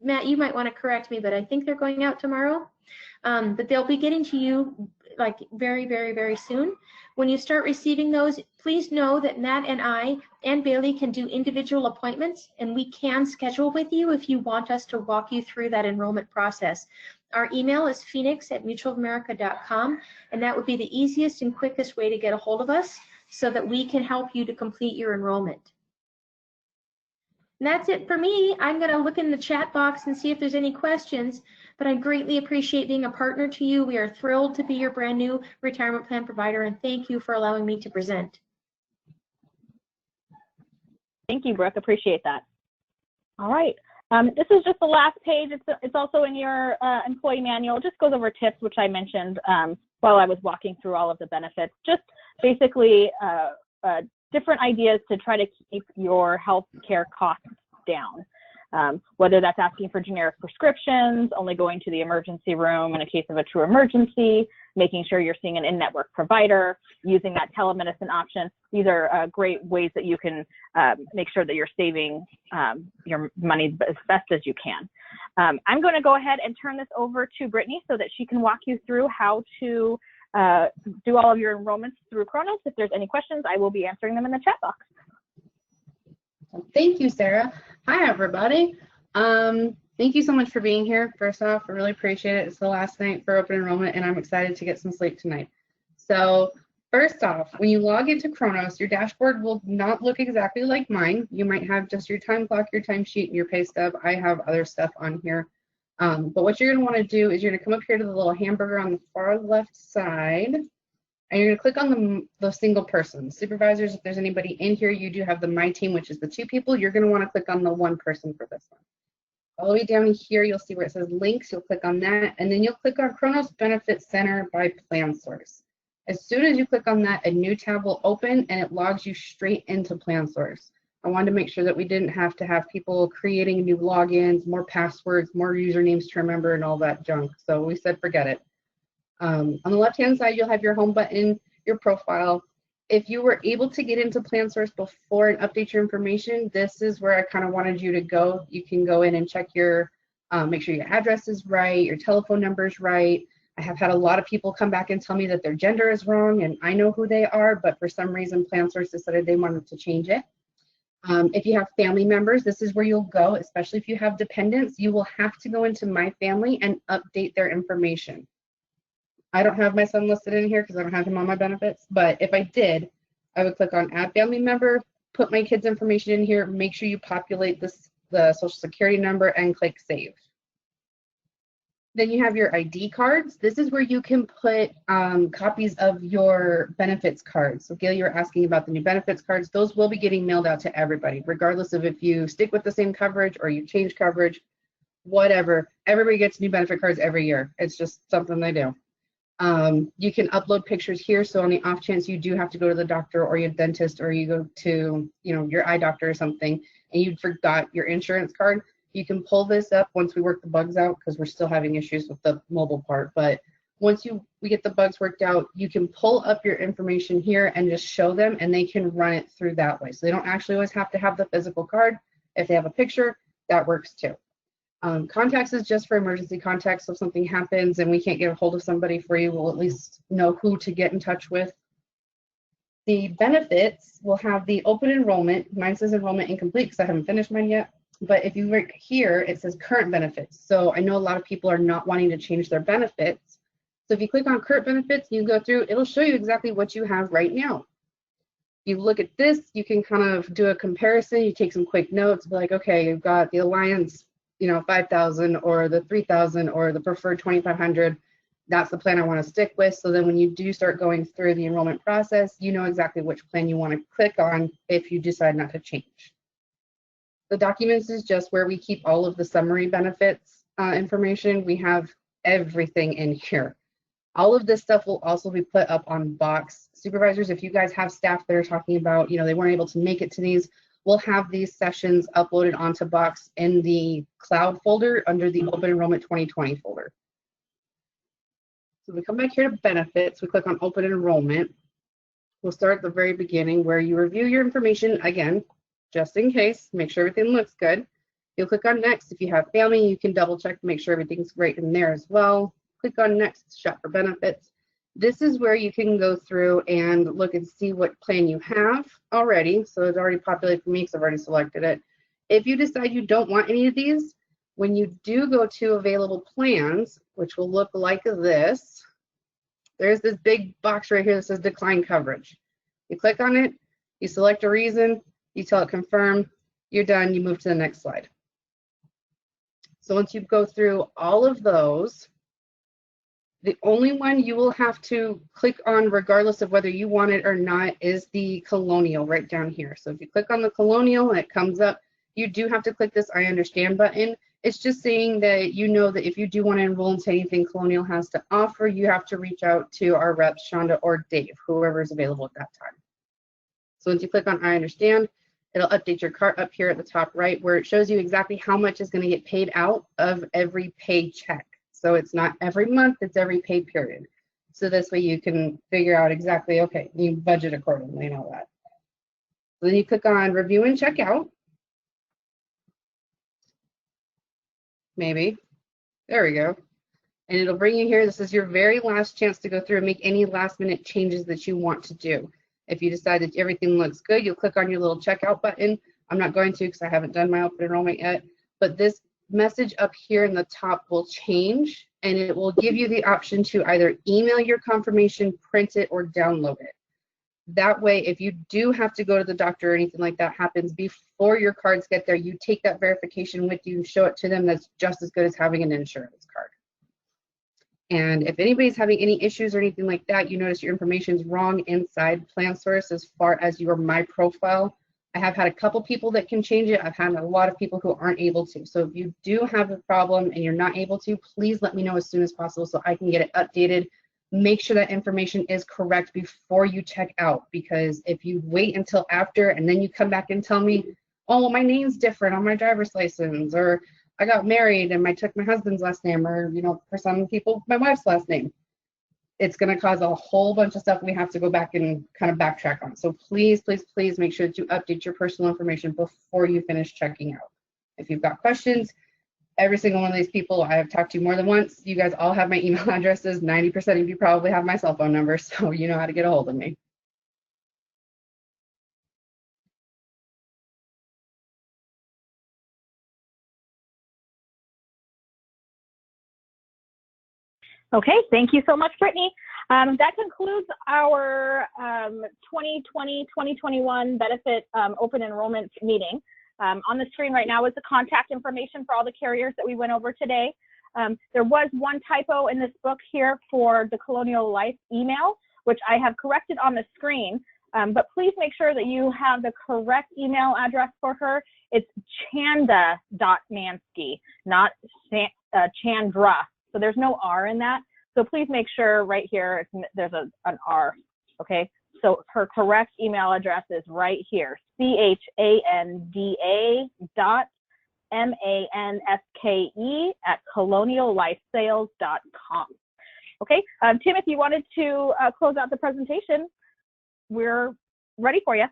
Matt, you might want to correct me, but I think they're going out tomorrow. But they'll be getting to you like very, very, very soon. When you start receiving those, please know that Matt and I and Bailey can do individual appointments, and we can schedule with you if you want us to walk you through that enrollment process. Our email is phoenix@mutualofamerica.com, and that would be the easiest and quickest way to get a hold of us so that we can help you to complete your enrollment. And that's it for me. I'm going to look in the chat box and see if there's any questions, but I greatly appreciate being a partner to you. We are thrilled to be your brand new retirement plan provider, and thank you for allowing me to present. Thank you, Brooke. Appreciate that. All right. This is just the last page. It's also in your employee manual. It just goes over tips, which I mentioned while I was walking through all of the benefits. Just basically different ideas to try to keep your health care costs down. Whether that's asking for generic prescriptions, only going to the emergency room in a case of a true emergency, making sure you're seeing an in-network provider, using that telemedicine option. These are great ways that you can make sure that you're saving your money as best as you can. I'm going to go ahead and turn this over to Brittany so that she can walk you through how to do all of your enrollments through Kronos. If there's any questions, I will be answering them in the chat box. Thank you, Sarah. Hi, everybody. Thank you so much for being here. First off, I really appreciate it. It's the last night for open enrollment, and I'm excited to get some sleep tonight. So first off, when you log into Kronos, your dashboard will not look exactly like mine. You might have just your time clock, your timesheet, and your pay stub. I have other stuff on here. But what you're going to want to do is you're going to come up here to the little hamburger on the far left side, and you're going to click on the single person. Supervisors, if there's anybody in here, you do have the My Team, which is the 2 people. You're going to want to click on the 1 person for this one. All the way down here, you'll see where it says links. You'll click on that, and then you'll click on Kronos Benefit Center by Plan Source. As soon as you click on that, a new tab will open, and it logs you straight into Plan Source. I wanted to make sure that we didn't have to have people creating new logins, more passwords, more usernames to remember, and all that junk. So we said forget it. On the left-hand side, you'll have your home button, your profile. If you were able to get into Plan Source before and update your information, this is where I kind of wanted you to go. You can go in and check your, make sure your address is right, your telephone number is right. I have had a lot of people come back and tell me that their gender is wrong, and I know who they are, but for some reason, Plan Source decided they wanted to change it. If you have family members, this is where you'll go, especially if you have dependents. You will have to go into My Family and update their information. I don't have my son listed in here because I don't have him on my benefits, but if I did, I would click on Add Family Member, put my kid's information in here, make sure you populate the Social Security number, and click Save. Then you have your ID cards. This is where you can put copies of your benefits cards. So Gail, you were asking about the new benefits cards. Those will be getting mailed out to everybody, regardless of if you stick with the same coverage or you change coverage, whatever. Everybody gets new benefit cards every year. It's just something they do. You can upload pictures here. So on the off chance you do have to go to the doctor or your dentist, or you go to, your eye doctor or something, and you forgot your insurance card, you can pull this up once we work the bugs out, because we're still having issues with the mobile part. But once we get the bugs worked out, you can pull up your information here and just show them, and they can run it through that way. So they don't actually always have to have the physical card. If they have a picture, that works too. Contacts is just for emergency contacts. So if something happens and we can't get a hold of somebody for you, we'll at least know who to get in touch with. The benefits will have the open enrollment. Mine says enrollment incomplete because I haven't finished mine yet. But if you look here, it says current benefits. So I know a lot of people are not wanting to change their benefits. So if you click on current benefits, you go through, it'll show you exactly what you have right now. You look at this, you can kind of do a comparison. You take some quick notes, be like, okay, you've got the Alliance, 5,000, or the 3,000, or the preferred 2,500. that's the plan I want to stick with. So then when you do start going through the enrollment process, you know exactly which plan you want to click on if you decide not to change. The documents is just where we keep all of the summary benefits information. We have everything in here. All of this stuff will also be put up on Box. Supervisors, if you guys have staff that are talking about, you know, they weren't able to make it to these, we'll have these sessions uploaded onto Box in the cloud folder under the Open Enrollment 2020 folder. So we come back here to benefits, we click on Open Enrollment. We'll start at the very beginning where you review your information again, just in case, make sure everything looks good. You'll click on next. If you have family, you can double check to make sure everything's great in there as well. Click on next, shop for benefits. This is where you can go through and look and see what plan you have already. So it's already populated for me because I've already selected it. If you decide you don't want any of these, when you do go to available plans, which will look like this, there's this big box right here that says decline coverage. You click on it, you select a reason, you tell it confirm, you're done, you move to the next slide. So once you go through all of those, the only one you will have to click on regardless of whether you want it or not is the Colonial right down here. So if you click on the Colonial and it comes up, you do have to click this I understand button. It's just saying that you know that if you do want to enroll into anything Colonial has to offer, you have to reach out to our reps, Shonda or Dave, whoever is available at that time. So once you click on I understand, it'll update your cart up here at the top right where it shows you exactly how much is going to get paid out of every paycheck. So it's not every month, it's every pay period. So this way you can figure out exactly, okay, you budget accordingly and all that. So then you click on review and check out. Maybe. There we go. And it'll bring you here. This is your very last chance to go through and make any last minute changes that you want to do. If you decide that everything looks good, you'll click on your little checkout button. I'm not going to because I haven't done my open enrollment yet, but this message up here in the top will change and it will give you the option to either email your confirmation, print it, or download it. That way, if you do have to go to the doctor or anything like that happens before your cards get there, you take that verification with you, show it to them. That's just as good as having an insurance card. And if anybody's having any issues or anything like that, you notice your information's wrong inside PlanSource as far as your My Profile. I have had a couple people that can change it. I've had a lot of people who aren't able to. So if you do have a problem and you're not able to, please let me know as soon as possible so I can get it updated. Make sure that information is correct before you check out, because if you wait until after and then you come back and tell me, oh, well, my name's different on my driver's license, or I got married and I took my husband's last name, or, you know, for some people, my wife's last name. It's going to cause a whole bunch of stuff we have to go back and kind of backtrack on. So please, please, please make sure that you update your personal information before you finish checking out. If you've got questions, every single one of these people I have talked to more than once, you guys all have my email addresses. 90% of you probably have my cell phone number, so you know how to get a hold of me. Okay, thank you so much, Brittany. That concludes our 2020-2021 benefit open enrollment meeting. On the screen right now is the contact information for all the carriers that we went over today. There was one typo in this book here for the Colonial Life email, which I have corrected on the screen, but please make sure that you have the correct email address for her. It's chanda.mansky, not Chandra. So there's no R in that. So please make sure right here there's an R, okay? So her correct email address is right here, chanda.manske@coloniallifesales.com. Okay, Tim, if you wanted to close out the presentation, we're ready for you.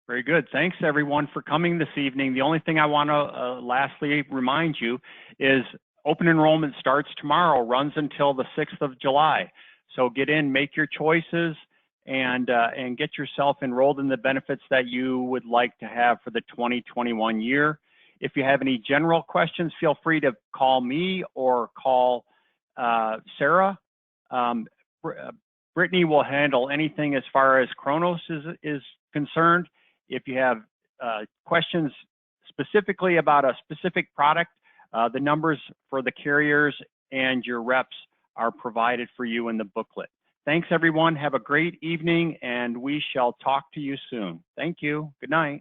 Very good. Thanks, everyone, for coming this evening. The only thing I want to lastly remind you is open enrollment starts tomorrow, runs until the 6th of July. So get in, make your choices, and get yourself enrolled in the benefits that you would like to have for the 2021 year. If you have any general questions, feel free to call me or call Sarah. Brittany will handle anything as far as Kronos is concerned. If you have questions specifically about a specific product, the numbers for the carriers and your reps are provided for you in the booklet. Thanks, everyone. Have a great evening, and we shall talk to you soon. Thank you. Good night.